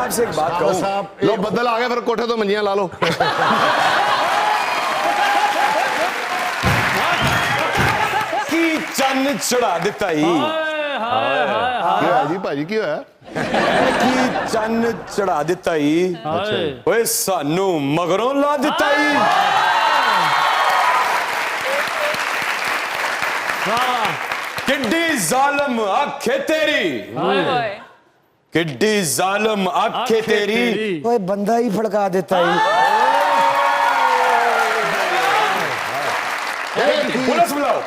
आपसे एक बात कहूं साहब लो बदल आ गया, फिर कोठे तो मंजियां ला लो। की चन्न चढ़ा दिता ही ਕੀ ਹੋਇਆ ਜੀ ਭਾਜੀ, ਕੀ ਹੋਇਆ? की चन्न चढ़ा दिता ही ओए सानू मगरों ला दिता ही। किड्डी जालिम आंखें तेरी, किड्डी जालिम आंखें तेरी। ओए बंदा ही फड़का देता ही। पुलिस बुलाओ।